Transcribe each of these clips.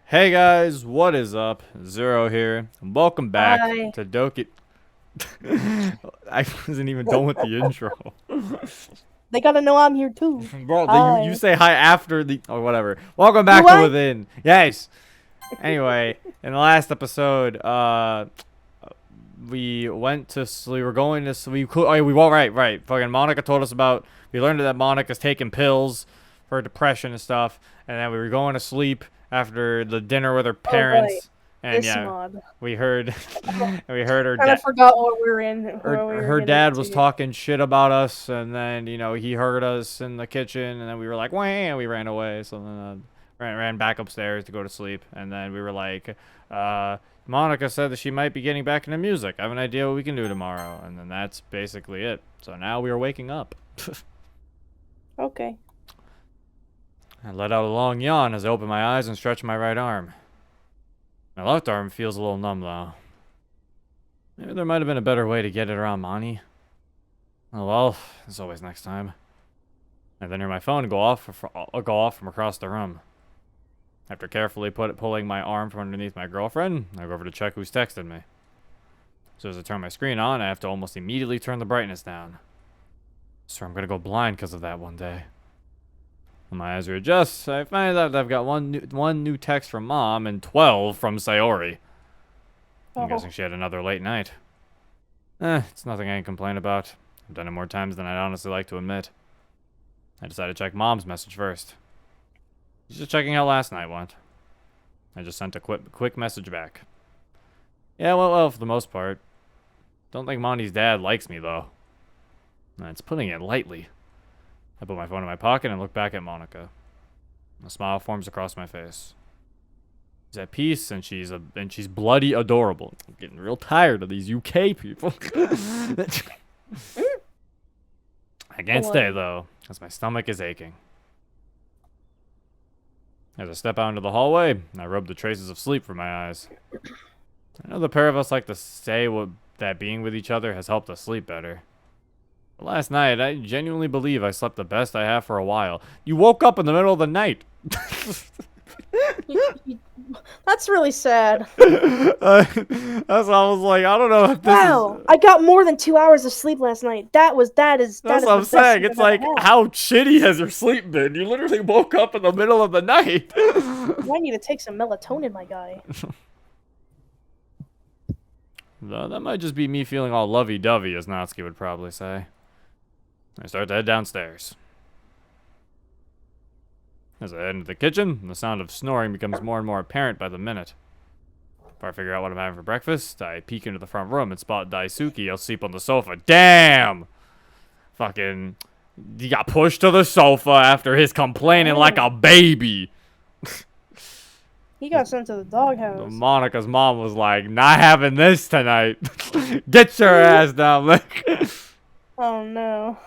Hey guys, what is up? Zero here. And welcome back Hi. to Doki. I wasn't even done with the intro. They gotta know I'm here too. Bro, you Hi. say hi after the. Oh, whatever. Welcome back Do to I? Within. Yes. Anyway, in the last episode, we went to. We were going to. Oh, yeah, we went right. Fucking Monika told us about. We learned that Monica's taking pills for depression and stuff, and then we were going to sleep after the dinner with her Oh right. parents. And This yeah, mod. we heard, we heard her Kind of dad. forgot what we were in, what we were Her getting dad was into. talking shit about us, and then he heard us in the kitchen, and then we were like, "Wah!" and we ran away. So then ran back upstairs to go to sleep, and then we were like, Monika said that she might be getting back into music. I have an idea what we can do tomorrow, and then that's basically it. So now we are waking up. Okay. I let out a long yawn as I opened my eyes and stretched my right arm. My left arm feels a little numb though. Maybe there might have been a better way to get it around Moni. Oh well, as always next time. And then hear my phone go off from across the room. After carefully pulling my arm from underneath my girlfriend, I go over to check who's texted me. So as I turn my screen on, I have to almost immediately turn the brightness down. So I'm gonna go blind because of that one day. When my eyes readjust, I find out that I've got one new text from Mom and 12 from Sayori. I'm guessing she had another late night. It's nothing I can complain about. I've done it more times than I'd honestly like to admit. I decided to check Mom's message first. She's just checking how last night went. I just sent a quick message back. Yeah, well, for the most part. Don't think Monty's dad likes me, though. That's putting it lightly. I put my phone in my pocket and look back at Monika. A smile forms across my face. She's at peace, and she's bloody adorable. I'm getting real tired of these UK people. I can't stay though, as my stomach is aching. As I step out into the hallway, I rub the traces of sleep from my eyes. I know the pair of us like to say that being with each other has helped us sleep better. But last night, I genuinely believe I slept the best I have for a while. You woke up in the middle of the night. That's really sad. That's what I was like. I don't know if this Wow, is. I got more than 2 hours of sleep last night. That is That's what I'm the best saying. sleep It's I've ever like, had. how shitty has your sleep been? You literally woke up in the middle of the night. You might need to take some melatonin, my guy. No, that might just be me feeling all lovey-dovey, as Natsuki would probably say. I start to head downstairs. As I head into the kitchen, the sound of snoring becomes more and more apparent by the minute. Before I figure out what I'm having for breakfast, I peek into the front room and spot Daisuke asleep on the sofa. Damn! Fucking, he got pushed to the sofa after his complaining like a baby. He got sent to the doghouse. Monika's mom was like, not having this tonight. Get your ass down, Lick. Oh no.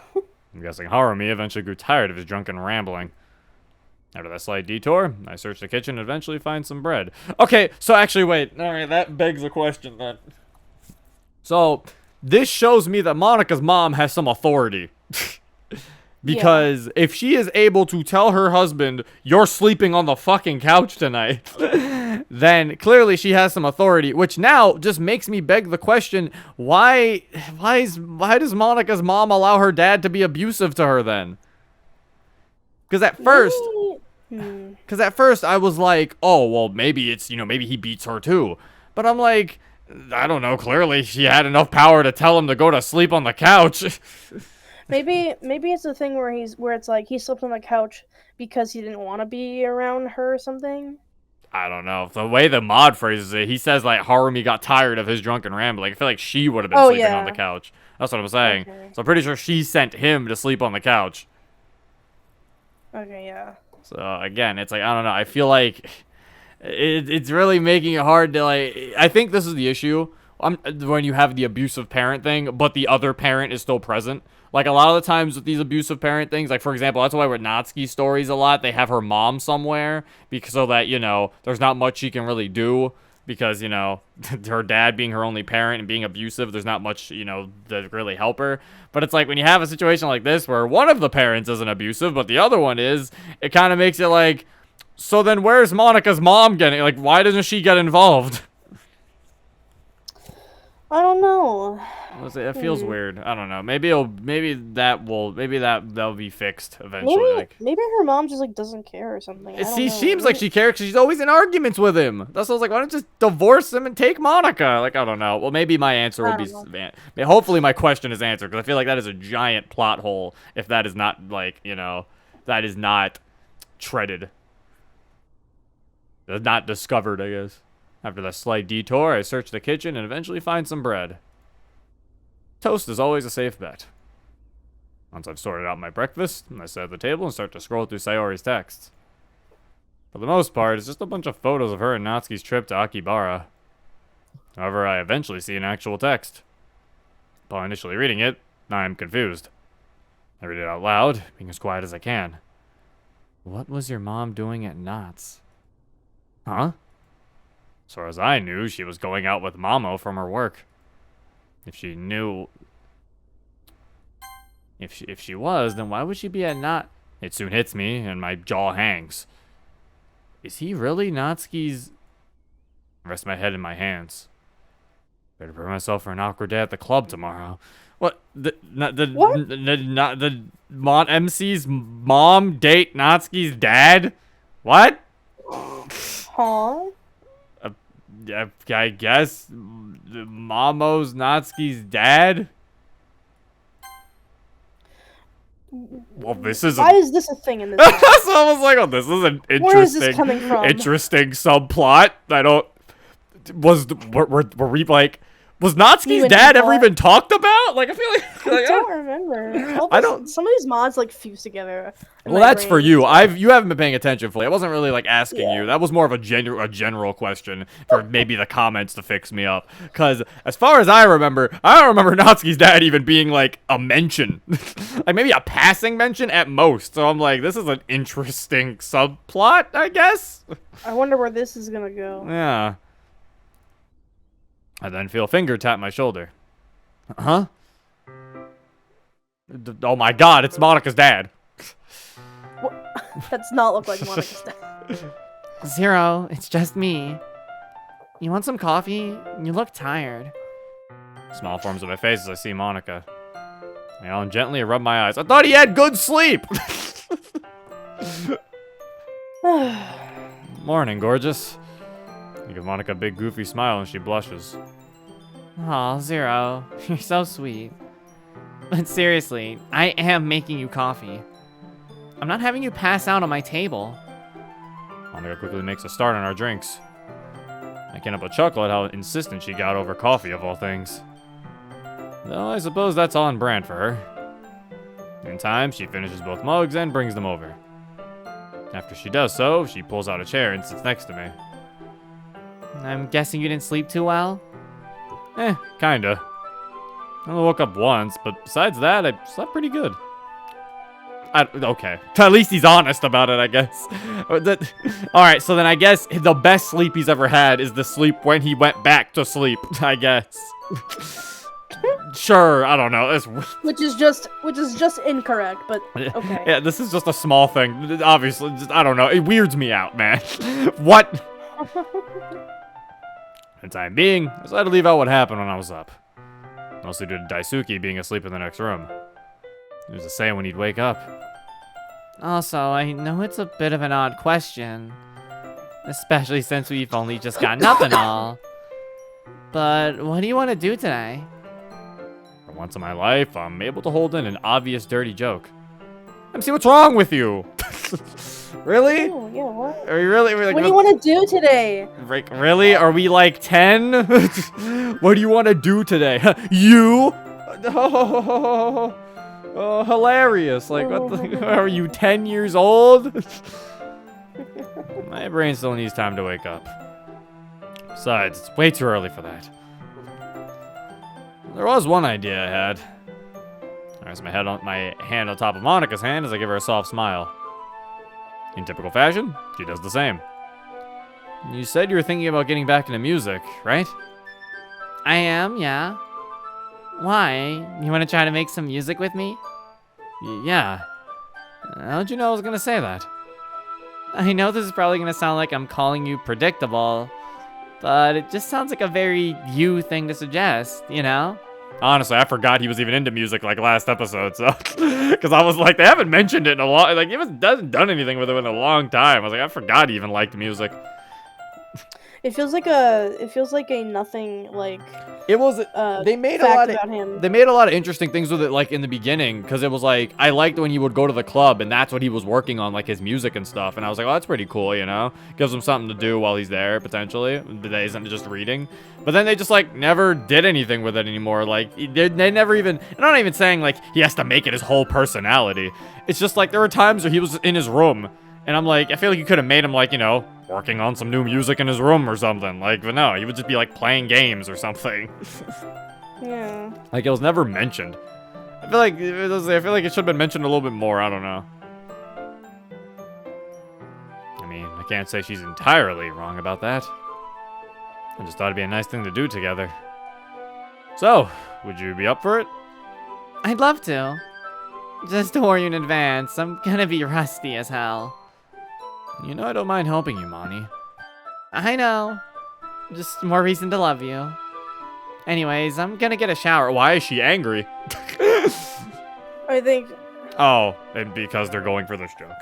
I'm guessing Harumi eventually grew tired of his drunken rambling. After that slight detour, I search the kitchen and eventually find some bread. Okay, so actually, wait. Alright, that begs a question then. So, this shows me that Monika's mom has some authority. Because if she is able to tell her husband, you're sleeping on the fucking couch tonight, then clearly she has some authority, which now just makes me beg the question, why does Monika's mom allow her dad to be abusive to her then? Because at first I was like, oh, well, maybe it's, maybe he beats her too. But I'm like, I don't know, clearly she had enough power to tell him to go to sleep on the couch. Maybe it's a thing where it's like he slept on the couch because he didn't want to be around her or something. I don't know. The way the mod phrases it, he says like Harumi got tired of his drunken rambling. I feel like she would have been sleeping on the couch. That's what I'm saying. Okay. So I'm pretty sure she sent him to sleep on the couch. Okay, yeah. So again, it's like, I don't know. I feel like it's really making it hard to like. I think this is the issue. When you have the abusive parent thing, but the other parent is still present. Like, a lot of the times with these abusive parent things, like, for example, that's why with Natsuki's stories a lot, they have her mom somewhere, because so that, there's not much she can really do, because, her dad being her only parent and being abusive, there's not much, to really help her. But it's like, when you have a situation like this, where one of the parents isn't abusive, but the other one is, it kind of makes it like, So then where's Monika's mom getting, like, why doesn't she get involved? I don't know. It feels weird. I don't know. Maybe that'll be fixed eventually. Maybe her mom just like doesn't care or something. I don't She know. seems like she cares because she's always in arguments with him. That's why I was like, why don't you just divorce him and take Monika? Like, I don't know. Well, maybe my answer will be, hopefully my question is answered, because I feel like that is a giant plot hole if that is not, like, you know, that is not treaded. That's not discovered, I guess. After that slight detour, I search the kitchen and eventually find some bread. Toast is always a safe bet. Once I've sorted out my breakfast, I sit at the table and start to scroll through Sayori's texts. For the most part, it's just a bunch of photos of her and Natsuki's trip to Akibara. However, I eventually see an actual text. Upon initially reading it, I'm confused. I read it out loud, being as quiet as I can. What was your mom doing at Knott's? Huh? As far as I knew, she was going out with Mamo from her work. If she knew... If she was, then why would she be at Not? It soon hits me, and my jaw hangs. Is he really Natsuki's... I rest my head in my hands. Better prepare myself for an awkward day at the club tomorrow. What? The MC's mom date Natsuki's dad? What? Huh? I guess Mamo's Natsuki's dad? Well, this is Why is this a thing in this? So I was like, oh, this is an interesting, Where is this coming from? Interesting subplot. I don't... Were we, like... Was Natsuki's dad ever even talked about? Like, I feel like... I don't remember. I don't... Some of these mods, like, fuse together. Well, that's for you. You haven't been paying attention fully. I wasn't really, like, asking you. That was more of a general question for maybe the comments to fix me up. Because, as far as I don't remember Natsuki's dad even being, like, a mention. Like, maybe a passing mention at most. So I'm like, this is an interesting subplot, I guess? I wonder where this is gonna go. Yeah. I then feel a finger tap my shoulder. Huh? Oh my god, it's Monika's dad. What? That does not look like Monika's dad. Zero, it's just me. You want some coffee? You look tired. Smile forms on my face as I see Monika. I yawn gently and rub my eyes. I thought he had good sleep! Morning, gorgeous. I give Monika a big goofy smile and she blushes. Aw, Zero, you're so sweet. But seriously, I am making you coffee. I'm not having you pass out on my table. Monika quickly makes a start on our drinks. I can't help but chuckle at how insistent she got over coffee of all things. Though I suppose that's on brand for her. In time, she finishes both mugs and brings them over. After she does so, she pulls out a chair and sits next to me. I'm guessing you didn't sleep too well? Kinda. I only woke up once, but besides that, I slept pretty good. Okay. At least he's honest about it, I guess. Alright, so then I guess the best sleep he's ever had is the sleep when he went back to sleep, I guess. Sure, I don't know. Which is just incorrect, but okay. Yeah, this is just a small thing. Obviously, I don't know. It weirds me out, man. What? For the time being, I decided to leave out what happened when I was up. Mostly due to Daisuke being asleep in the next room. He was the same when he'd wake up. Also, I know it's a bit of an odd question. Especially since we've only just gotten up and all. But what do you want to do today? For once in my life, I'm able to hold in an obvious dirty joke. MC, what's wrong with you? Really? Oh, yeah, what? Are you really? What do you want to do today? Like, really? Are we like 10? What do you want to do today? You? Oh, hilarious. Like, are you 10 years old? My brain still needs time to wake up. Besides, it's way too early for that. There was one idea I had. I rest my hand on top of Monika's hand as I give her a soft smile. In typical fashion, she does the same. You said you were thinking about getting back into music, right? I am, yeah. Why? You want to try to make some music with me? Yeah. How'd you know I was gonna say that? I know this is probably gonna sound like I'm calling you predictable, but it just sounds like a very you thing to suggest, you know? Honestly, I forgot he was even into music like last episode, so because I was like, they haven't mentioned it in a long, like he hasn't done anything with it in a long time. I was like, I forgot he even liked music. It feels like a nothing like. It was they made a fact lot of about him. they made a lot of interesting things with it, like in the beginning, because it was like I liked when he would go to the club and that's what he was working on, like his music and stuff, and I was like, oh, that's pretty cool, you know, gives him something to do while he's there potentially that isn't just reading. But then they just like never did anything with it anymore. Like they never even. I'm not even saying like he has to make it his whole personality. It's just like there were times where he was in his room, and I'm like, I feel like you could have made him like, you know, working on some new music in his room or something. Like, but no, he would just be like playing games or something. Yeah. Like it was never mentioned. I feel like it should have been mentioned a little bit more. I don't know. I mean, I can't say she's entirely wrong about that. I just thought it'd be a nice thing to do together. So, would you be up for it? I'd love to. Just to warn you in advance, I'm gonna be rusty as hell. You know I don't mind helping you, Moni. I know. Just more reason to love you. Anyways, I'm gonna get a shower. Why is she angry? I think. Oh, and because they're going for this joke.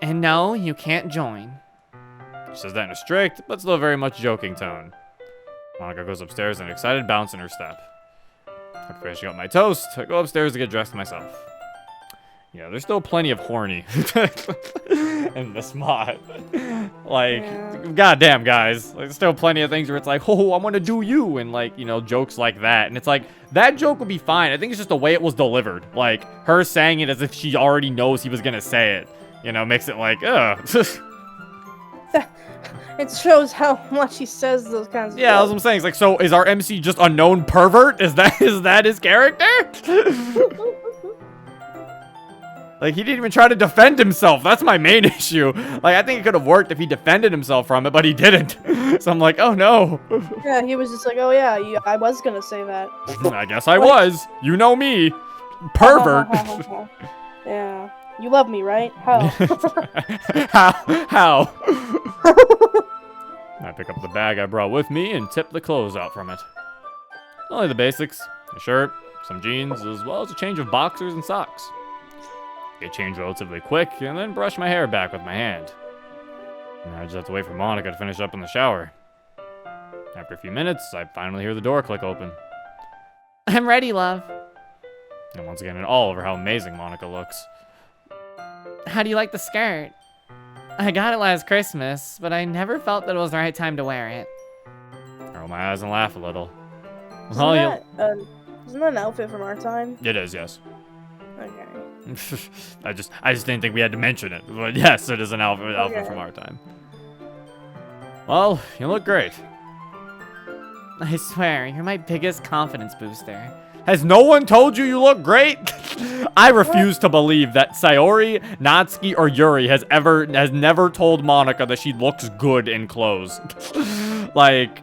And no, you can't join. She says that in a strict, but still very much joking tone. Monika goes upstairs in an excited bounce in her step. After finishing up my toast, I go upstairs to get dressed myself. Yeah, there's still plenty of horny in this mod. Like, goddamn, guys. There's still plenty of things where it's like, oh, I want to do you, and like, you know, jokes like that. And it's like, that joke would be fine. I think it's just the way it was delivered. Like, her saying it as if she already knows he was gonna say it. You know, makes it like, ugh. It shows how much he says those kinds of Yeah, that's stuff. what I'm saying. It's like, so is our MC just a known pervert? Is that his character? Like, he didn't even try to defend himself. That's my main issue. Like, I think it could have worked if he defended himself from it, but he didn't. So I'm like, oh no. Yeah, he was just like, oh yeah, I was gonna say that. I guess I was. You know me. Pervert. Yeah. You love me, right? How? How? I pick up the bag I brought with me and tip the clothes out from it. Only the basics. A shirt, some jeans, as well as a change of boxers and socks. Get changed relatively quick, and then brush my hair back with my hand. And I just have to wait for Monika to finish up in the shower. After a few minutes, I finally hear the door click open. I'm ready, love. And once again, in awe over how amazing Monika looks. How do you like the skirt? I got it last Christmas, but I never felt that it was the right time to wear it. I roll my eyes and laugh a little. Isn't Well, that an outfit from our time? it is, yes. Okay. I just didn't think we had to mention it. But yes, it is an outfit from our time. Well, you look great. I swear, you're my biggest confidence booster. Has no one told you you look great? I refuse to believe that Sayori, Natsuki, or Yuri has never told Monika that she looks good in clothes. Like,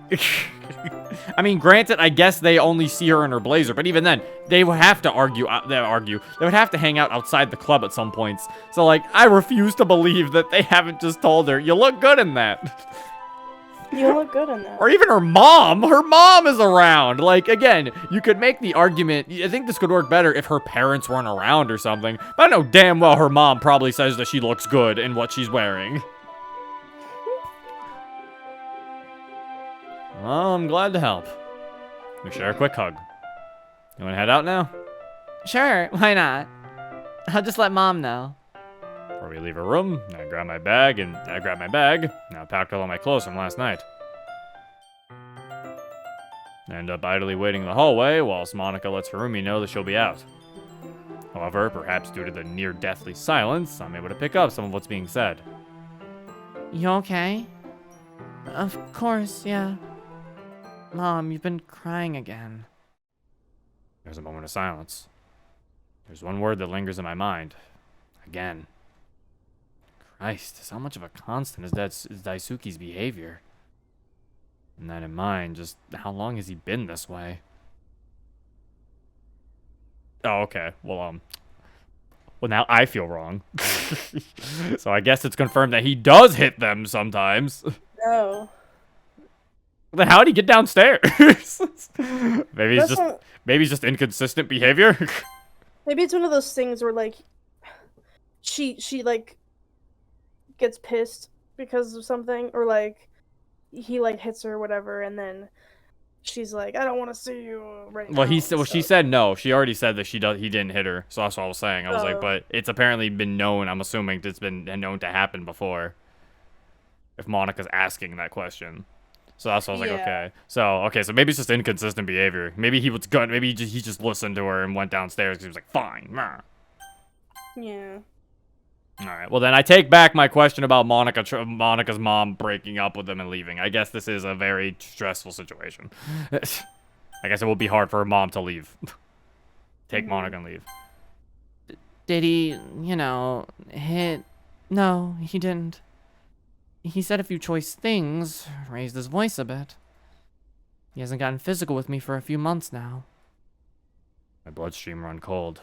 I mean, granted, I guess they only see her in her blazer, but even then, they would have to argue. They would have to hang out outside the club at some points. So, like, I refuse to believe that they haven't just told her, you look good in that. You look good in that. Or even her mom. Her mom is around. Like, again, you could make the argument. I think this could work better if her parents weren't around or something. But I know damn well her mom probably says that she looks good in what she's wearing. Well, I'm glad to help. We share a quick hug. You want to head out now? Sure, why not? I'll just let Mom know. Before we leave her room, I grab my bag. And I packed all my clothes from last night. I end up idly waiting in the hallway whilst Monika lets Harumi know that she'll be out. However, perhaps due to the near-deathly silence, I'm able to pick up some of what's being said. You okay? Of course, yeah. Mom, you've been crying again. There's a moment of silence. There's one word that lingers in my mind. Again. Christ, how much of a constant is Daisuke's behavior? And that in mind, just how long has he been this way? Oh, okay. Well, Well, now I feel wrong. So I guess it's confirmed that he does hit them sometimes. No. Then how'd he get downstairs? maybe That's he's just not- maybe he's just inconsistent behavior. Maybe it's one of those things where like she like gets pissed because of something, or like he like hits her or whatever, and then she's like, I don't want to see you right now. Well, and she stuff. said no. She already said that he didn't hit her. So that's what I was saying. I was like, Oh. but it's apparently been known. I'm assuming it's been known to happen before. If Monica's asking that question. So that's what I was like, Yeah. okay. So maybe it's just inconsistent behavior. Maybe he was good. Maybe he just listened to her and went downstairs because he was like, fine. Nah. Yeah. All right. Well, then I take back my question about Monica's mom breaking up with him and leaving. I guess this is a very stressful situation. I guess it will be hard for her mom to leave. Take Monica and leave. Did he, you know, hit? No, he didn't. He said a few choice things, raised his voice a bit. He hasn't gotten physical with me for a few months now. My bloodstream run cold.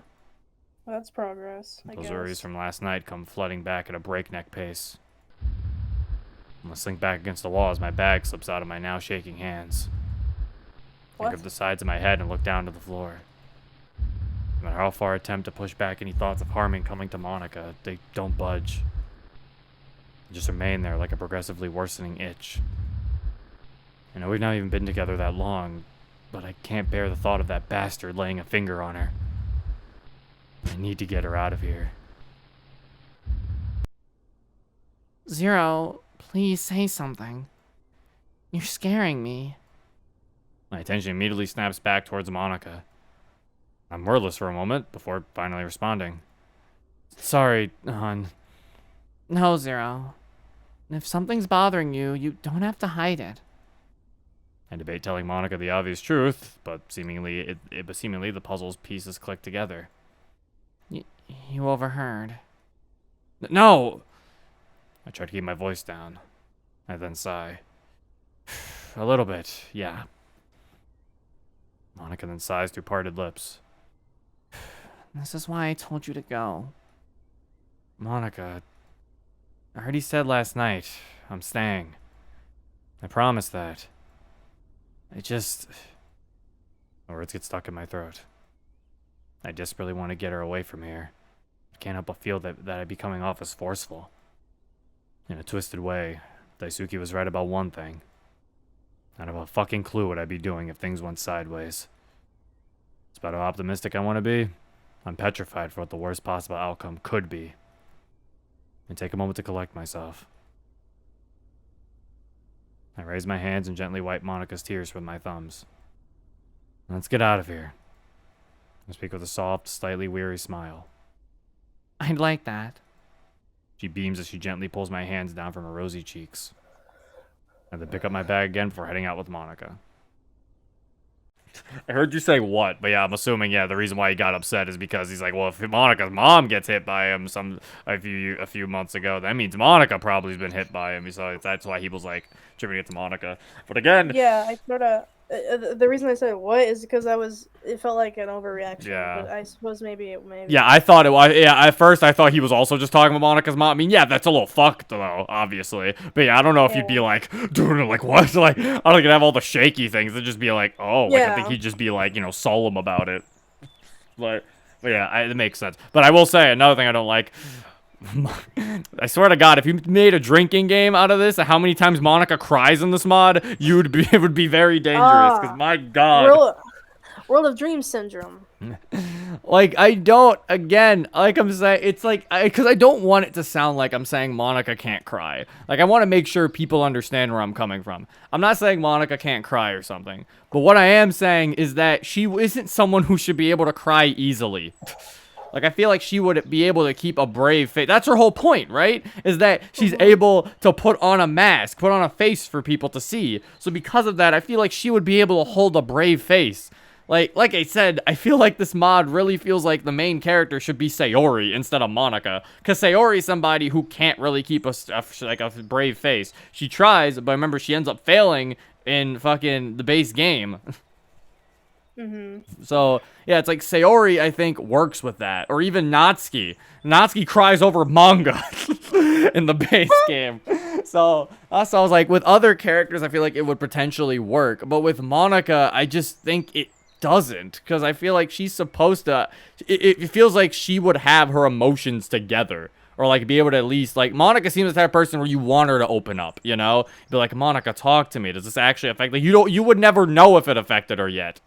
Well, that's progress, I Those guess. worries from last night come flooding back at a breakneck pace. I'm gonna slink back against the wall as my bag slips out of my now shaking hands. What? Think of the sides of my head and look down to the floor. No matter how far I attempt to push back any thoughts of harming coming to Monica, they don't budge. They just remain there like a progressively worsening itch. I know we've not even been together that long, but I can't bear the thought of that bastard laying a finger on her. I need to get her out of here. Zero, please say something. You're scaring me. My attention immediately snaps back towards Monica. I'm wordless for a moment before finally responding. Sorry, hon. No, Zero. If something's bothering you, you don't have to hide it. I debate telling Monica the obvious truth, but seemingly the puzzle's pieces click together. You overheard. No! I try to keep my voice down. I then sigh. A little bit, yeah. Monica then sighs through parted lips. This is why I told you to go. Monica, I already said last night, I'm staying. I promised that. My words get stuck in my throat. I desperately want to get her away from here. I can't help but feel that I'd be coming off as forceful. In a twisted way, Daisuke was right about one thing. I don't have a fucking clue what I'd be doing if things went sideways. It's about how optimistic I want to be. I'm petrified for what the worst possible outcome could be. I take a moment to collect myself. I raise my hands and gently wipe Monica's tears with my thumbs. Let's get out of here. I speak with a soft, slightly weary smile. I'd like that. She beams as she gently pulls my hands down from her rosy cheeks. I then pick up my bag again before heading out with Monica. I heard you say what, but yeah, I'm assuming, the reason why he got upset is because he's like, well, if Monica's mom gets hit by him a few months ago, that means Monica probably has been hit by him, so that's why he was like attributing it to Monica. But again, Yeah, I sort of. The reason I said what is because it felt like an overreaction. Yeah. But I suppose maybe. yeah, I thought it was. Yeah, at first I thought he was also just talking about Monica's mom. I mean, yeah, that's a little fucked though, obviously. But yeah, I don't know if you'd be like, dude, like what? Like, I don't think it'd have all the shaky things. It'd just be like, oh, like I think he'd just be like, solemn about it. But yeah, it makes sense. But I will say another thing I don't like. I swear to God, if you made a drinking game out of this, how many times Monica cries in this mod, it would be very dangerous. Because my God. World of Dreams syndrome. Like, I don't, again, like I'm saying, it's like, because I don't want it to sound like I'm saying Monica can't cry. Like, I want to make sure people understand where I'm coming from. I'm not saying Monica can't cry or something. But what I am saying is that she isn't someone who should be able to cry easily. Like, I feel like she would be able to keep a brave face. That's her whole point, right? Is that she's able to put on a mask, put on a face for people to see. So because of that, I feel like she would be able to hold a brave face. Like I said, I feel like this mod really feels like the main character should be Sayori instead of Monica. Because Sayori is somebody who can't really keep a brave face. She tries, but remember, she ends up failing in fucking the base game. So, yeah, it's like Sayori, I think, works with that. Or even Natsuki. Natsuki cries over manga in the base game. So, I was like, with other characters, I feel like it would potentially work. But with Monika, I just think it doesn't. Because I feel like she's supposed to... It feels like she would have her emotions together. Or, like, be able to at least... Like, Monika seems the type of person where you want her to open up, you know? Be like, Monika, talk to me. Does this actually affect... Like, you would never know if it affected her yet.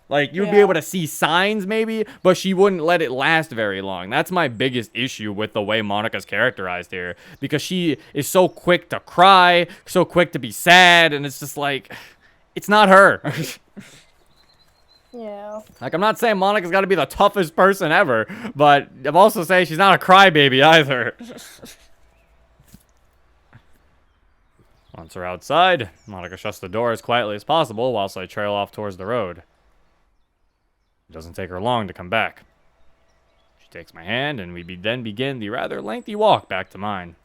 Like, you'd be able to see signs, maybe, but she wouldn't let it last very long. That's my biggest issue with the way Monika's characterized here. Because she is so quick to cry, so quick to be sad, and it's just like... It's not her. Yeah. Like, I'm not saying Monika's got to be the toughest person ever, but I'm also saying she's not a crybaby either. Once we're outside, Monika shuts the door as quietly as possible whilst I trail off towards the road. It doesn't take her long to come back. She takes my hand, and we then begin the rather lengthy walk back to mine.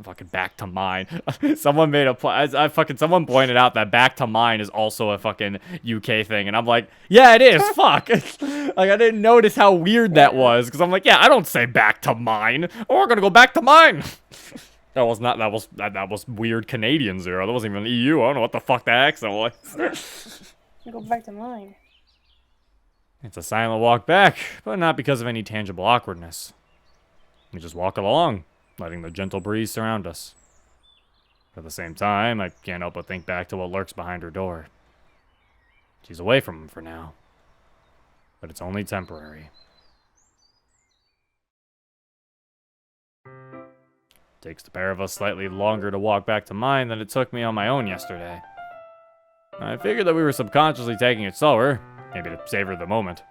Fucking back to mine. Someone made a someone pointed out that back to mine is also a fucking UK thing, and I'm like, yeah, it is. Fuck. Like, I didn't notice how weird that was, because I'm like, yeah, I don't say back to mine. Oh, we're gonna go back to mine. That was weird Canadian zero. That wasn't even EU. I don't know what the fuck that accent was. Go back to mine. It's a silent walk back, but not because of any tangible awkwardness. We just walk along, letting the gentle breeze surround us. At the same time, I can't help but think back to what lurks behind her door. She's away from him for now, but it's only temporary. Takes the pair of us slightly longer to walk back to mine than it took me on my own yesterday. I figured that we were subconsciously taking it slower, maybe to savor the moment.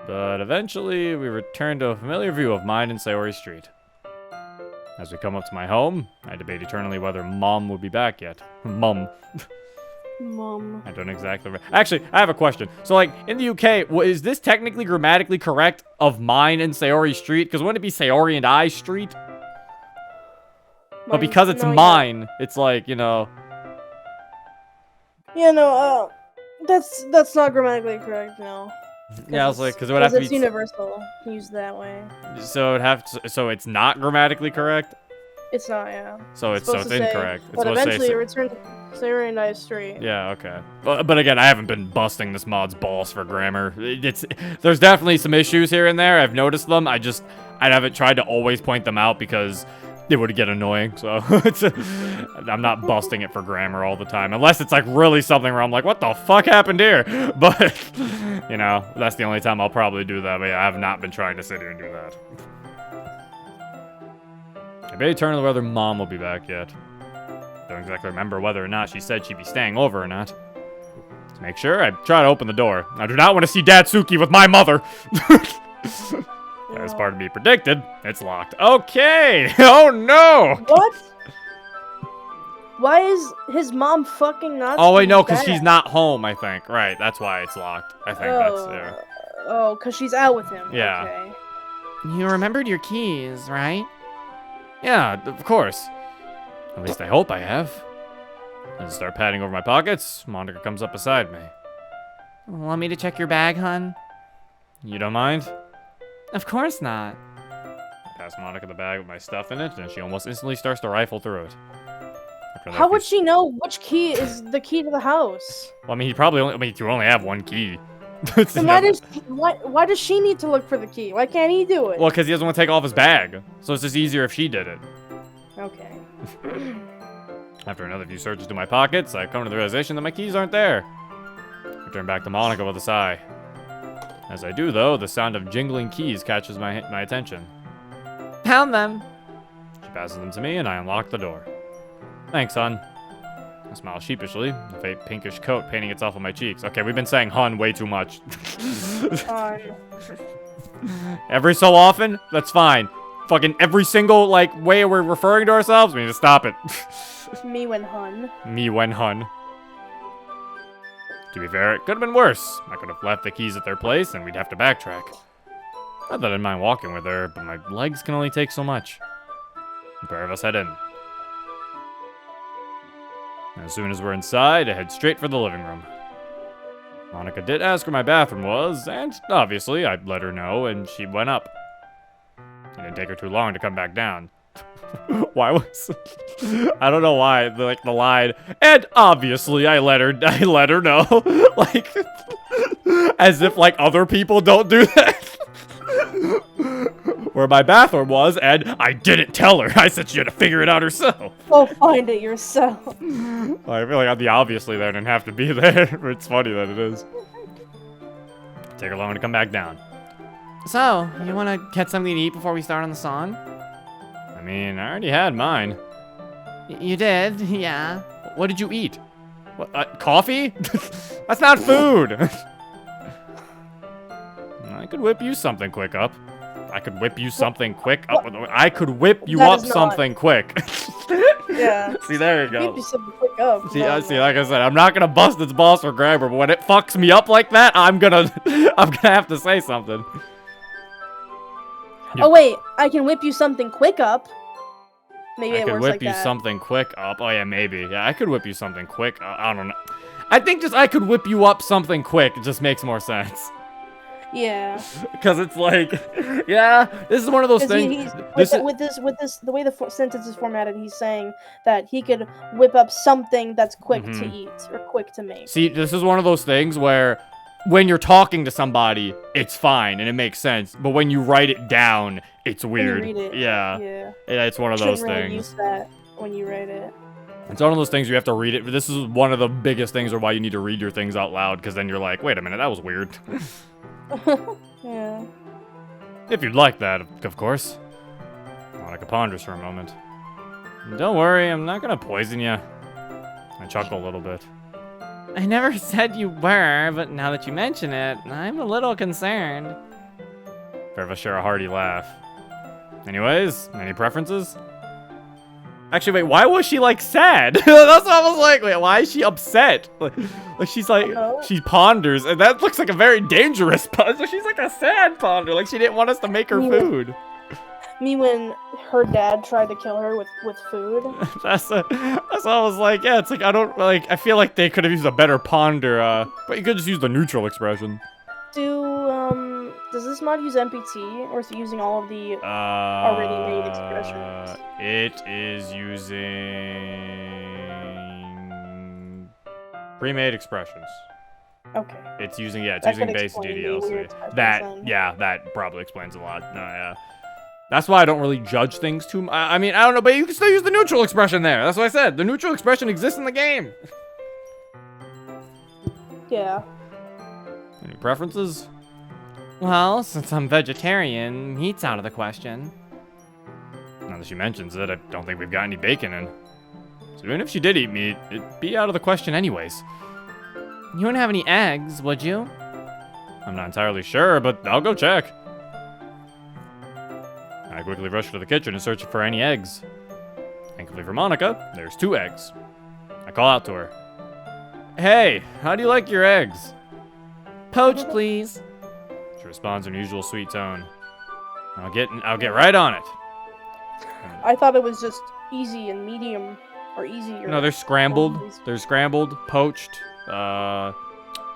But eventually, we returned to a familiar view of mine and Sayori Street. As we come up to my home, I debate eternally whether Mom would be back yet. Mum. Mom. I don't exactly... Actually, I have a question. So, like, in the UK, is this technically grammatically correct of mine and Sayori Street? Because wouldn't it be Sayori and I Street? But because it's mine, it's like, you know... Yeah, no, that's not grammatically correct, no. Yeah, I was like, because it would have to be... It's universal, used that way. So it'd have to... So it's not grammatically correct? It's not, yeah. So it's incorrect. But eventually it returned Sayori and I Street. Yeah, okay. But again, I haven't been busting this mod's balls for grammar. There's definitely some issues here and there. I've noticed them. I haven't tried to always point them out because it would get annoying. So I'm not busting it for grammar all the time. Unless it's like really something where I'm like, what the fuck happened here? But, you know, that's the only time I'll probably do that. But yeah, I have not been trying to sit here and do that. I bet eternally whether Mom will be back yet. Don't exactly remember whether or not she said she'd be staying over or not. To make sure, I try to open the door. I do not want to see Datsuki with my mother. As part of me predicted, it's locked. Okay! Oh no! What? Why is his mom fucking not? Oh wait, no, because she's not home, I think. Right, that's why it's locked. I think that's... Yeah. Oh, because she's out with him. Yeah. Okay. You remembered your keys, right? Yeah, of course. At least I hope I have. As I start patting over my pockets, Monika comes up beside me. Want me to check your bag, hun? You don't mind? Of course not. I pass Monika the bag with my stuff in it, and she almost instantly starts to rifle through it. How would she know which key is the key to the house? Well, I mean, you only have one key. Then why does she need to look for the key? Why can't he do it? Well, because he doesn't want to take off his bag. So it's just easier if she did it. Okay. After another few searches through my pockets, I come to the realization that my keys aren't there. I turn back to Monika with a sigh. As I do, though, the sound of jingling keys catches my attention. Found them. She passes them to me, and I unlock the door. Thanks, hon. I smile sheepishly, with a pinkish coat painting itself on my cheeks. Okay, we've been saying hun way too much. Every so often, that's fine. Fucking every single, like, way we're referring to ourselves, we need to stop it. Me when hun. Me when hun. To be fair, it could have been worse. I could have left the keys at their place, and we'd have to backtrack. Not that I'd mind walking with her, but my legs can only take so much. The pair of us head in. As soon as we're inside, I head straight for the living room. Monika did ask where my bathroom was, and obviously I let her know, and she went up. It didn't take her too long to come back down. Why was... I don't know why, like, the line, and obviously I let her know. Like, as if, like, other people don't do that. Where my bathroom was, and I didn't tell her. I said she had to figure it out herself. Go find it yourself. I feel like the obviously there didn't have to be there, but it's funny that it is. Take her long to come back down. So, you want to get something to eat before we start on the song? I mean, I already had mine. You did, yeah. What did you eat? What, coffee? That's not food! I could whip you something quick up. I could whip you something quick up. I could whip you up something quick. Yeah. See, there you go. Whip you something quick up. See, see, like I said, I'm not gonna bust its balls or grab her, but when it fucks me up like that, I'm gonna have to say something. Oh wait, I can whip you something quick up. Maybe I it could works whip like you that. something quick up. Oh yeah, maybe. Yeah, I could whip you something quick. I don't know. I think just I could whip you up something quick. It just makes more sense. Yeah. Because it's like, yeah, this is one of those things. With this, the way the sentence is formatted, he's saying that he could whip up something that's quick to eat or quick to make. See, this is one of those things where when you're talking to somebody, it's fine and it makes sense. But when you write it down, it's weird. When you read it, yeah, it's one of Shouldn't those really things. use that when you write it. It's one of those things you have to read it. This is one of the biggest things or why you need to read your things out loud, because then you're like, wait a minute, that was weird. Yeah. If you'd like that, of course. Monika ponders for a moment. Don't worry, I'm not gonna poison you. I chuckle a little bit. I never said you were, but now that you mention it, I'm a little concerned. Fair of us share a hearty laugh. Anyways, any preferences? Actually, wait, why was she, like, sad? That's what I was like, wait, why is she upset? Like she's like, she ponders, and that looks like a very dangerous ponder. She's like a sad ponder, like she didn't want us to make her food. Me when her dad tried to kill her with food. That's what I was like, yeah, it's like, I feel like they could have used a better ponder, but you could just use the neutral expression. Does this mod use MPT, or is it using all of the already made expressions? It is using pre-made expressions. Okay. It's using, it's That using could base explain the DDLC. weird typos That, then. that probably explains a lot. No, yeah. That's why I don't really judge things too much. I mean, I don't know, but you can still use the neutral expression there. That's what I said. The neutral expression exists in the game. Yeah. Any preferences? Well, since I'm vegetarian, meat's out of the question. Now that she mentions it, I don't think we've got any bacon in. So even if she did eat meat, it'd be out of the question anyways. You wouldn't have any eggs, would you? I'm not entirely sure, but I'll go check. I quickly rush to the kitchen and search for any eggs. Thankfully for Monika, there's 2 eggs. I call out to her. Hey, how do you like your eggs? Poached, please. She responds in her usual sweet tone. I'll get right on it. I thought it was just easy and medium, or easy. Or No, they're scrambled. always. They're scrambled, poached. What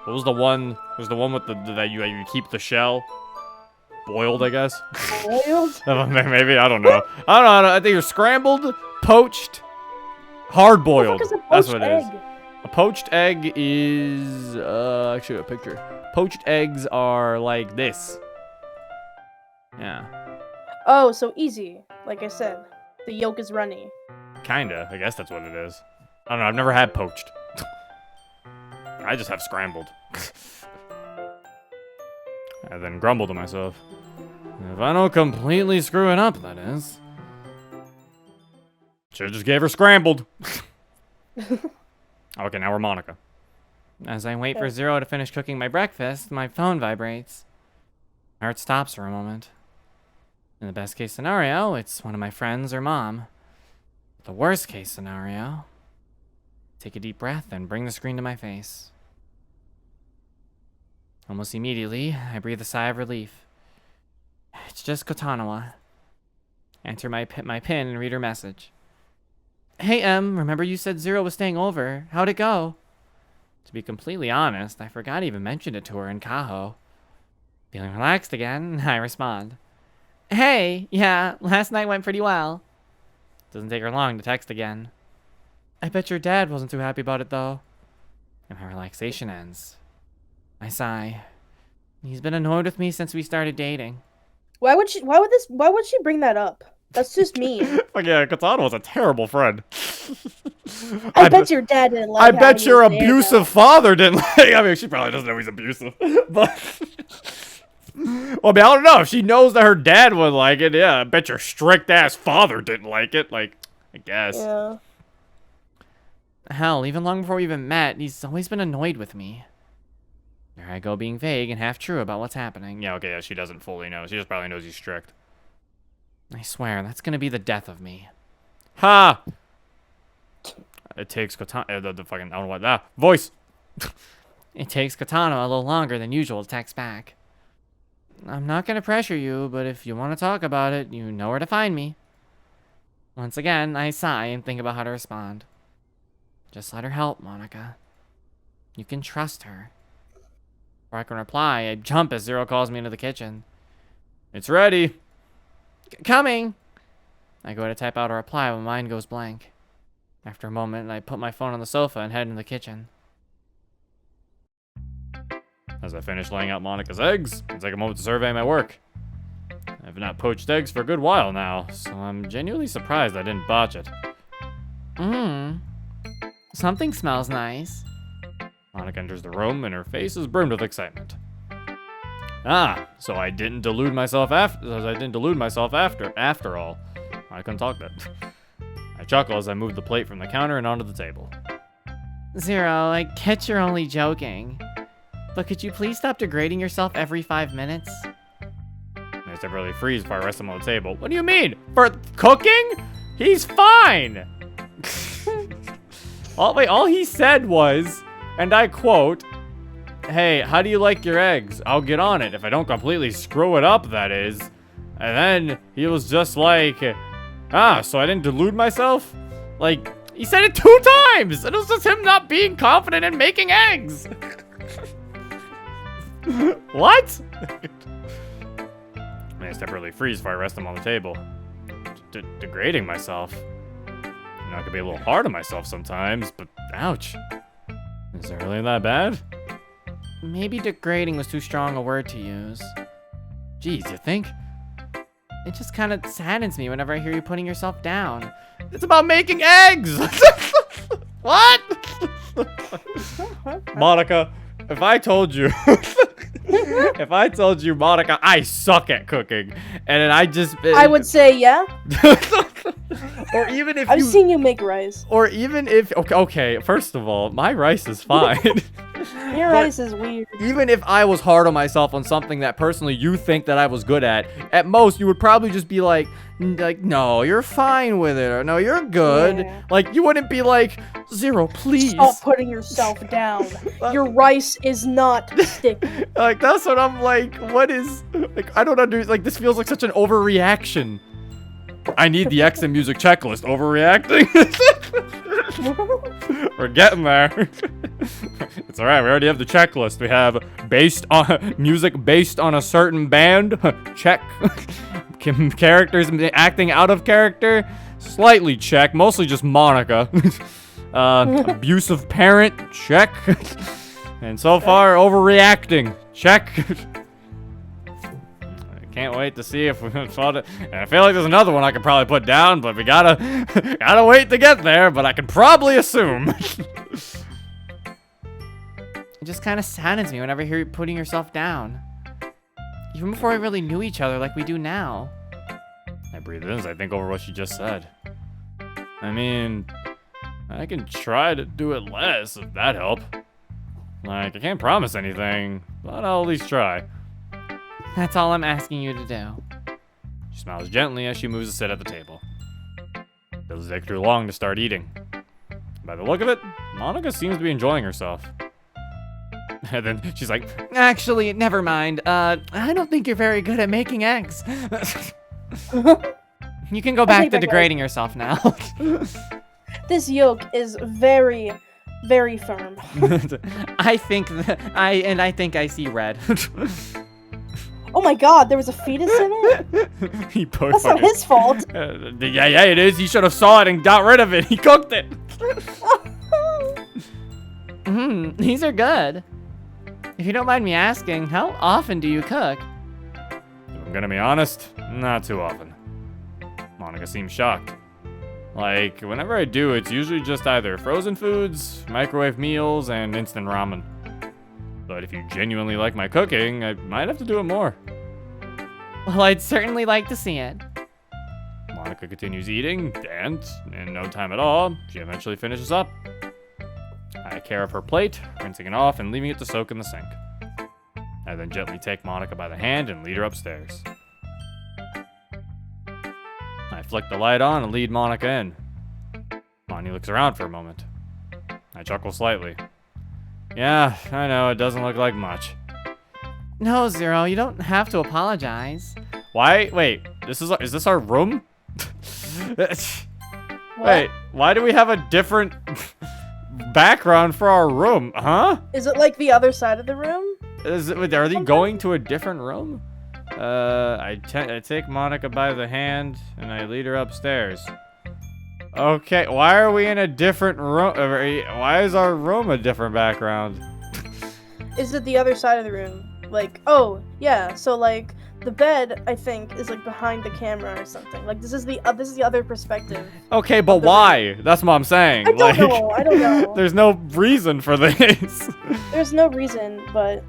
was the one? There's the one with that you keep the shell. Boiled, I guess. Boiled? Maybe, I don't know. I don't know. I think they're scrambled, poached, hard boiled. What the fuck is a That's poached what it is. egg? A poached egg is actually a picture. Poached eggs are like this. Yeah. Oh, so easy. Like I said, the yolk is runny. Kinda. I guess that's what it is. I don't know. I've never had poached. I just have scrambled. I then grumble to myself. If I don't completely screw it up, that is. Should've just gave her scrambled. Okay, now we're Monika. As I wait for Zero to finish cooking my breakfast, my phone vibrates. My heart stops for a moment. In the best case scenario, it's one of my friends or mom. The worst case scenario, take a deep breath and bring the screen to my face. Almost immediately, I breathe a sigh of relief. It's just Kotanawa. Enter my pin and read her message. Hey, remember you said Zero was staying over. How'd it go? To be completely honest, I forgot to even mention it to her in Cajo. Feeling relaxed again, I respond. Hey, yeah, last night went pretty well. Doesn't take her long to text again. I bet your dad wasn't too happy about it, though. And my relaxation ends. I sigh. He's been annoyed with me since we started dating. Why would she bring that up? That's just mean. Like, yeah, Katana was a terrible friend. I bet your dad didn't like I bet how your he was there, abusive though. father didn't like. I mean, she probably doesn't know he's abusive, but. Well, I mean, I don't know. If she knows that her dad would like it, yeah, I bet your strict-ass father didn't like it. Like, I guess. Yeah. Hell, even long before we even met, he's always been annoyed with me. There I go being vague and half true about what's happening. Yeah, okay, yeah, she doesn't fully know. She just probably knows he's strict. I swear, that's gonna be the death of me. Ha! It takes Katana, the fucking, I don't know what, voice! It takes Katana a little longer than usual to text back. I'm not gonna pressure you, but if you want to talk about it, you know where to find me. Once again, I sigh and think about how to respond. Just let her help, Monika. You can trust her. Before I can reply, I jump as Zero calls me into the kitchen. It's ready! Coming! I go to type out a reply when mine goes blank. After a moment, I put my phone on the sofa and head into the kitchen. As I finish laying out Monika's eggs, I take a moment to survey my work. I've not poached eggs for a good while now, so I'm genuinely surprised I didn't botch it. Something smells nice. Monika enters the room, and her face is brimmed with excitement. Ah, so I didn't delude myself after all. I couldn't talk that. I chuckle as I move the plate from the counter and onto the table. Zero, I get you're only joking. But could you please stop degrading yourself every 5 minutes? I temporarily freeze before I rest him on the table. What do you mean? For cooking? He's fine! All he said was, and I quote, "Hey, how do you like your eggs? I'll get on it if I don't completely screw it up, that is." And then he was just like, so I didn't delude myself? Like, he said it 2 times! And it was just him not being confident in making eggs! What? I temporarily freeze before I rest him on the table. Degrading myself. You know, I could be a little hard on myself sometimes, but ouch. Is it really that bad? Maybe degrading was too strong a word to use. Jeez, you think? It just kind of saddens me whenever I hear you putting yourself down. It's about making eggs! What? Monika, if I told you... Monika, I suck at cooking, and then I would say yeah. Or even if I've seen you make rice. Or even if... Okay, first of all, my rice is fine. Your rice is weird. Even if I was hard on myself on something that personally you think that I was good at most you would probably just be like, no, you're fine with it, or no, you're good. Yeah. Like, you wouldn't be like, Zero, please. Stop putting yourself down. Your rice is not sticky. Like, that's what I'm like, what is... Like, I don't understand. Like, this feels like such an overreaction. I need the XM music checklist. Overreacting? We're getting there. It's alright, we already have the checklist. We have music based on a certain band. Check. Characters acting out of character. Slightly check. Mostly just Monika. Abusive parent. Check. And so far, overreacting. Check. Can't wait to see if we fought it. And I feel like there's another one I could probably put down, but we gotta wait to get there, but I can probably assume. It just kind of saddens me whenever I hear you putting yourself down. Even before we really knew each other like we do now. I breathe in as I think over what she just said. I mean, I can try to do it less if that help. Like, I can't promise anything, but I'll at least try. That's all I'm asking you to do. She smiles gently as she moves to sit at the table. Doesn't take too long to start eating. By the look of it, Monika seems to be enjoying herself. And then she's like, actually, never mind. I don't think you're very good at making eggs. You can go back to degrading yourself now. This yolk is very, Very firm. I think I think I see red. Oh my god, there was a fetus in it? He That's not his fault. Yeah, it is. He should have saw it and got rid of it. He cooked it. These are good. If you don't mind me asking, how often do you cook? If I'm gonna be honest, not too often. Monika seems shocked. Like, whenever I do, it's usually just either frozen foods, microwave meals, and instant ramen. But if you genuinely like my cooking, I might have to do it more. Well, I'd certainly like to see it. Monika continues eating, and in no time at all, she eventually finishes up. I take care of her plate, rinsing it off and leaving it to soak in the sink. I then gently take Monika by the hand and lead her upstairs. I flick the light on and lead Monika in. Moni looks around for a moment. I chuckle slightly. Yeah, I know, it doesn't look like much. No, Zero, you don't have to apologize. Why? Wait, is this our room? Wait, why do we have a different background for our room? Huh? Is it like the other side of the room? Are they going to a different room? I take Monika by the hand and I lead her upstairs. Okay, why are we in a different room? Why is our room a different background? Is it the other side of the room? Like, oh, yeah, so like the bed, I think, is like behind the camera or something. Like this is the other perspective. Okay, but why? That's what I'm saying. I don't know. There's no reason for this. There's no reason, but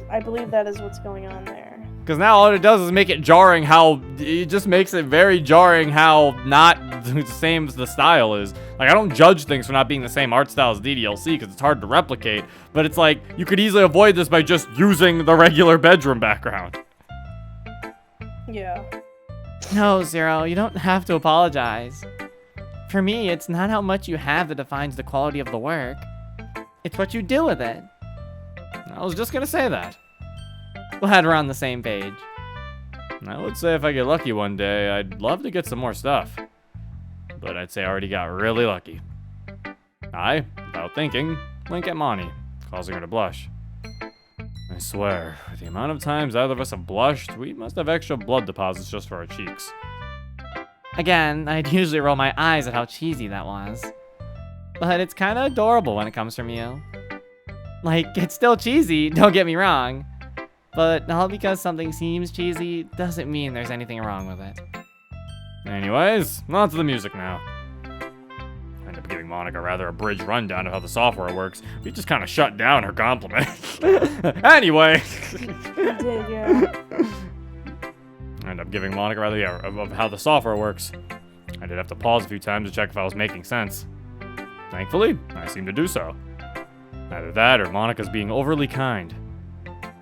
I believe that is what's going on there. Because now all it does is make it jarring it just makes it very jarring how not the same as the style is. Like, I don't judge things for not being the same art style as DDLC because it's hard to replicate, but it's like, you could easily avoid this by just using the regular bedroom background. Yeah. No, Zero, you don't have to apologize. For me, it's not how much you have that defines the quality of the work. It's what you do with it. I was just gonna say that. Glad we're on the same page. I would say if I get lucky one day, I'd love to get some more stuff. But I'd say I already got really lucky. I, without thinking, blink at Moni, causing her to blush. I swear, with the amount of times either of us have blushed, we must have extra blood deposits just for our cheeks. Again, I'd usually roll my eyes at how cheesy that was. But it's kinda adorable when it comes from you. Like, it's still cheesy, don't get me wrong. But all because something seems cheesy doesn't mean there's anything wrong with it. Anyways, on to the music now. I end up giving Monika a rather abridged rundown of how the software works. We just kind of shut down her compliment. Anyway. You did, yeah. I end up giving Monika of how the software works. I did have to pause a few times to check if I was making sense. Thankfully, I seem to do so. Either that or Monika's being overly kind.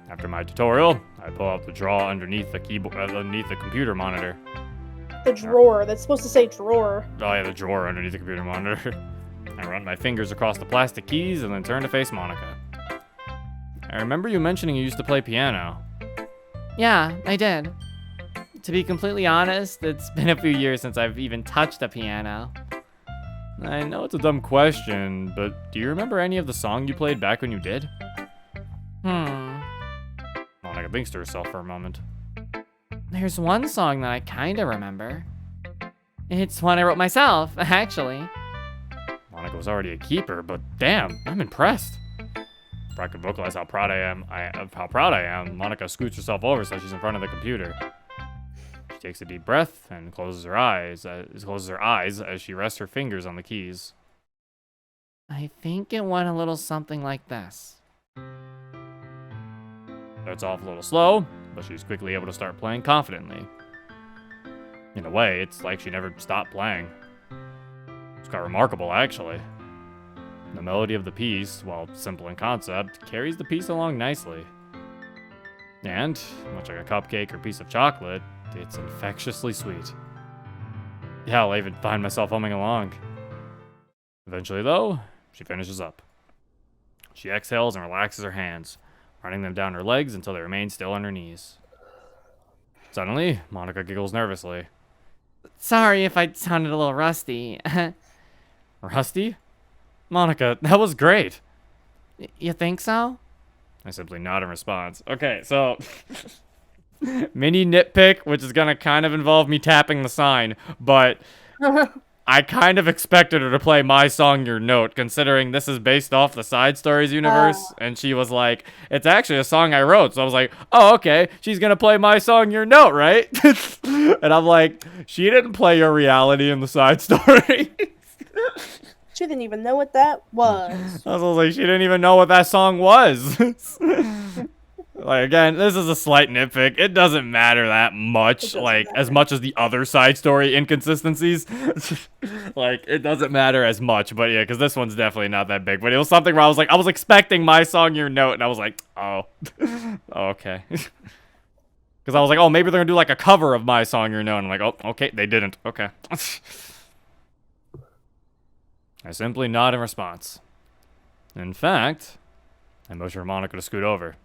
After my tutorial, I pull out the drawer underneath the keyboard, underneath the computer monitor. The drawer. That's supposed to say drawer. Oh yeah, the drawer underneath the computer monitor. I run my fingers across the plastic keys and then turn to face Monika. I remember you mentioning you used to play piano. Yeah, I did. To be completely honest, it's been a few years since I've even touched a piano. I know it's a dumb question, but do you remember any of the song you played back when you did? Monika thinks to herself for a moment. There's one song that I kinda remember. It's one I wrote myself, actually. Monika was already a keeper, but damn, I'm impressed. If I could vocalize how proud I am, Monika scoots herself over so she's in front of the computer. She takes a deep breath and closes her eyes as she rests her fingers on the keys. I think it went a little something like this. Starts off a little slow, but she's quickly able to start playing confidently. In a way, it's like she never stopped playing. It's quite remarkable, actually. The melody of the piece, while simple in concept, carries the piece along nicely. And, much like a cupcake or piece of chocolate, it's infectiously sweet. Yeah, I'll even find myself humming along. Eventually, though, she finishes up. She exhales and relaxes her hands, running them down her legs until they remain still on her knees. Suddenly, Monika giggles nervously. Sorry if I sounded a little rusty. Rusty? Monika, that was great. You think so? I simply nod in response. Okay, so mini nitpick, which is gonna kind of involve me tapping the sign, but I kind of expected her to play My Song Your Note, considering this is based off the Side Stories universe, and she was like, it's actually a song I wrote, so I was like, oh, okay, she's gonna play My Song Your Note, right? And I'm like, she didn't play your reality in the Side Story. She didn't even know what that was. I was like, she didn't even know what that song was. Like, again, this is a slight nitpick. It doesn't matter that much, like, as much as the other side story inconsistencies. Like, it doesn't matter as much, but yeah, because this one's definitely not that big. But it was something where I was like, I was expecting My Song Your Note, and I was like, oh, okay. Because I was like, oh, maybe they're going to do, like, a cover of My Song Your Note. And I'm like, oh, okay, they didn't. Okay. I simply nod in response. In fact, I motion for Monika to scoot over.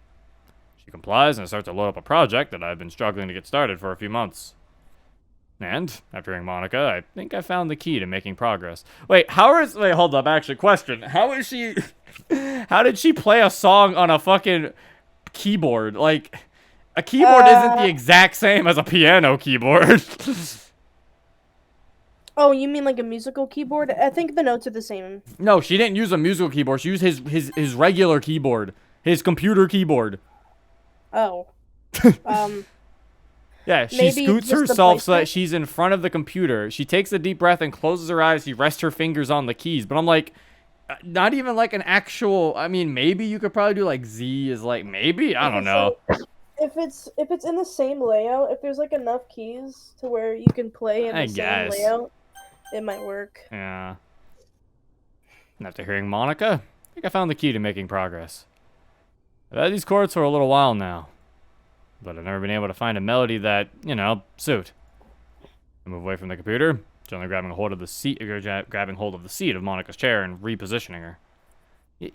She complies and I start to load up a project that I've been struggling to get started for a few months. And, after hearing Monika, I think I found the key to making progress. Wait, hold up, actually, question. How did she play a song on a fucking keyboard? Like, a keyboard isn't the exact same as a piano keyboard. Oh, you mean like a musical keyboard? I think the notes are the same. No, she didn't use a musical keyboard. She used his regular keyboard. His computer keyboard. Oh. Yeah, she Maybe scoots just the herself so that placement? she's in front of the computer. She takes a deep breath and closes her eyes. She rests her fingers on the keys. But I'm like, not even like an actual, I mean, maybe you could probably do like Z is like, maybe? I don't know. If it's in the same layout, if there's like enough keys to where you can play in the same layout, it might work. Yeah. And after hearing Monika, I think I found the key to making progress. I've had these chords for a little while now, but I've never been able to find a melody that, suit. I move away from the computer, gently grabbing hold of the seat of Monika's chair and repositioning her.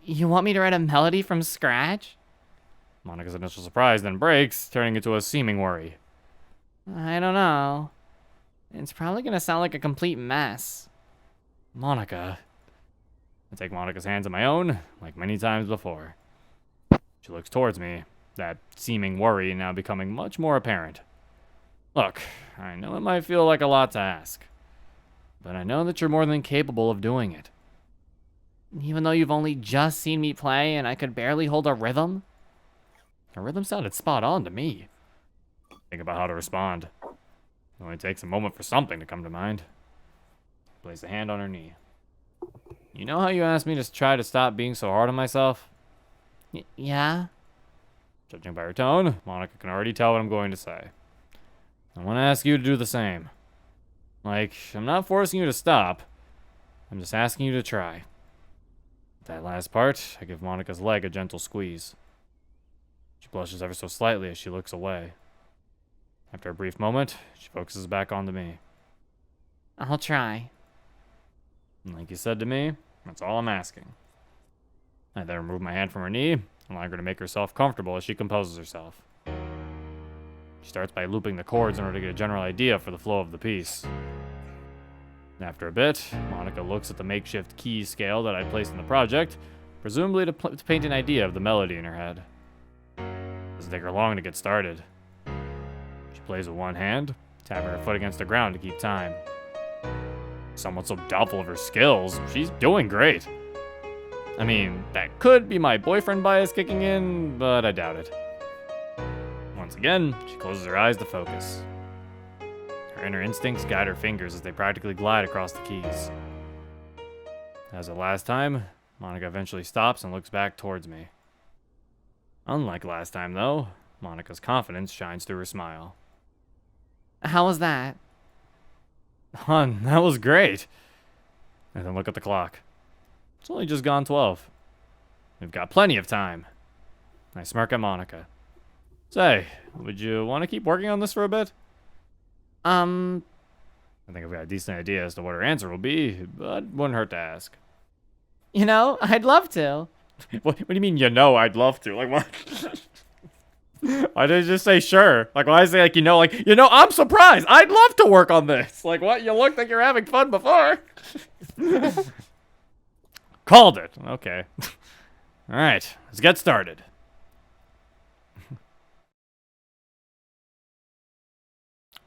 You want me to write a melody from scratch? Monika's initial surprise then breaks, turning into a seeming worry. I don't know. It's probably gonna sound like a complete mess. Monika. I take Monika's hands in my own, like many times before. She looks towards me, that seeming worry now becoming much more apparent. Look, I know it might feel like a lot to ask, but I know that you're more than capable of doing it. Even though you've only just seen me play and I could barely hold a rhythm? Her rhythm sounded spot on to me. Think about how to respond. It only takes a moment for something to come to mind. Place a hand on her knee. You know how you asked me to try to stop being so hard on myself? Yeah? Judging by her tone, Monika can already tell what I'm going to say. I want to ask you to do the same. Like, I'm not forcing you to stop. I'm just asking you to try. That last part, I give Monika's leg a gentle squeeze. She blushes ever so slightly as she looks away. After a brief moment, she focuses back onto me. I'll try. And like you said to me, that's all I'm asking. I then remove my hand from her knee, allowing her to make herself comfortable as she composes herself. She starts by looping the chords in order to get a general idea for the flow of the piece. After a bit, Monika looks at the makeshift key scale that I placed in the project, presumably to paint an idea of the melody in her head. It doesn't take her long to get started. She plays with one hand, tapping her foot against the ground to keep time. Somewhat so doubtful of her skills, she's doing great. I mean, that could be my boyfriend bias kicking in, but I doubt it. Once again, she closes her eyes to focus. Her inner instincts guide her fingers as they practically glide across the keys. As the last time, Monika eventually stops and looks back towards me. Unlike last time, though, Monika's confidence shines through her smile. How was that? Hon, that was great. And then look at the clock. It's only just gone 12. We've got plenty of time. I smirk at Monika. Say, would you want to keep working on this for a bit? I think I've got a decent idea as to what her answer will be, but it wouldn't hurt to ask. I'd love to. What do you mean, I'd love to? Like, what? Why did you just say sure? Like, why say, I'm surprised. I'd love to work on this. Like, what? You looked like you're having fun before. Called it. Okay. All right, let's get started.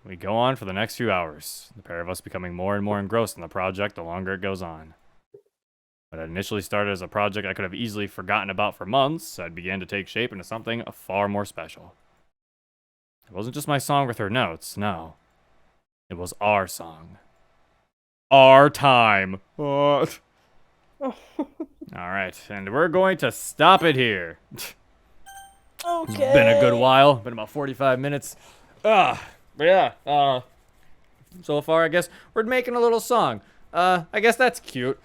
We go on for the next few hours, the pair of us becoming more and more engrossed in the project the longer it goes on. What had initially started as a project I could have easily forgotten about for months had began to take shape into something far more special. It wasn't just my song with her notes, no. It was our song. Our time. Alright, and we're going to stop it here. Okay. It's been a good while, been about 45 minutes. But yeah, so far I guess we're making a little song. I guess that's cute.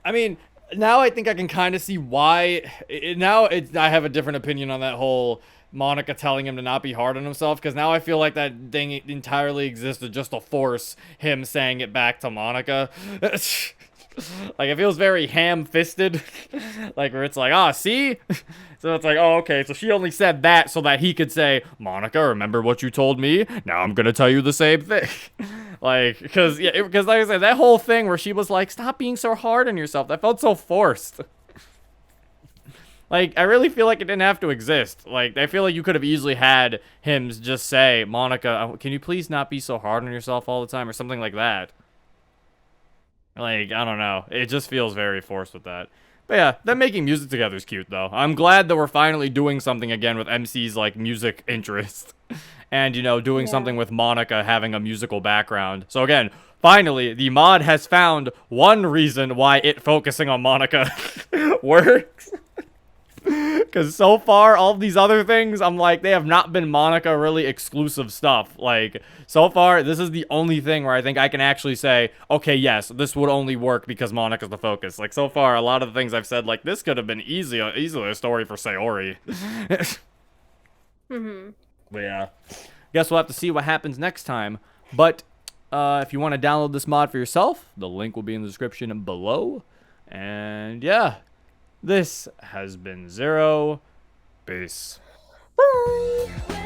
I mean, now I think I can kind of see why. I have a different opinion on that whole Monika telling him to not be hard on himself, because now I feel like that thing entirely existed just to force him saying it back to Monika. Like, it feels very ham-fisted. Like, where it's like, see? So it's like, oh, okay, so she only said that so that he could say, Monika, remember what you told me? Now I'm gonna tell you the same thing. Like, because like I said, that whole thing where she was like, stop being so hard on yourself, that felt so forced. Like, I really feel like it didn't have to exist. Like, I feel like you could have easily had him just say, Monika, can you please not be so hard on yourself all the time, or something like that. Like, I don't know. It just feels very forced with that. But yeah, them making music together is cute, though. I'm glad that we're finally doing something again with MC's, like, music interest. And, you know, doing something with Monika having a musical background. So again, finally, the mod has found one reason why it focusing on Monika works. Because so far, all these other things, I'm like, they have not been Monika really exclusive stuff. Like, so far, this is the only thing where I think I can actually say, okay, yes, this would only work because Monika's the focus. Like, so far, a lot of the things I've said, like, this could have been easily a story for Sayori. But yeah, guess we'll have to see what happens next time. But if you want to download this mod for yourself, the link will be in the description below. And yeah. This has been Zero. Peace. Bye.